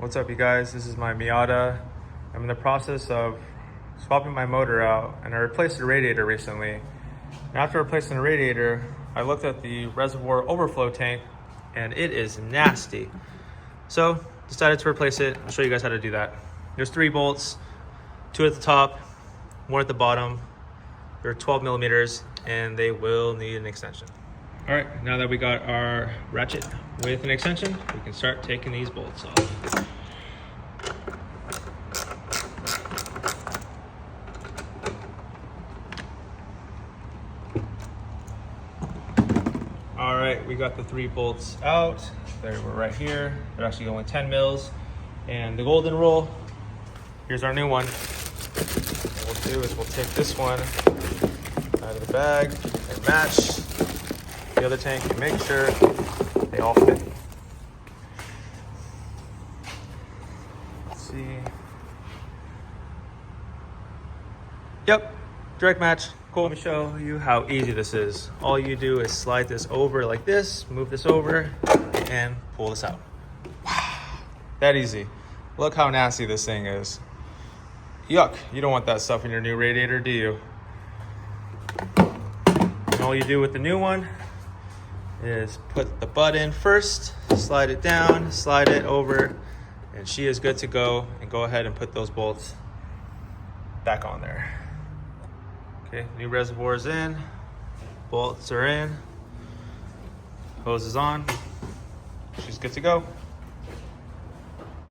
What's up, you guys? This is my Miata. I'm in the process of swapping my motor out, and I replaced the radiator recently. And after replacing the radiator, I looked at the reservoir overflow tank, and it is nasty. So decided to replace it. I'll show you guys how to do that. There's 3 bolts, 2 at the top, 1 at the bottom. They're 12 millimeters, and they will need an extension. All right, now that we got our ratchet with an extension, we can start taking these bolts off. All right, we got the 3 bolts out. They were right here. They're actually only 10 mils. And the golden rule, here's our new one. What we'll do is we'll take this one out of the bag and match the other tank and make sure they all fit. Let's see. Yep, direct match. Cool. Let me show you how easy this is. All you do is slide this over like this, move this over, and pull this out. Wow, that easy. Look how nasty this thing is. Yuck, you don't want that stuff in your new radiator, do you? And all you do with the new one is put the butt in first, slide it down, slide it over, and she is good to go. And go ahead and put those bolts back on there. Okay, new reservoir is in, bolts are in, hose is on, she's good to go.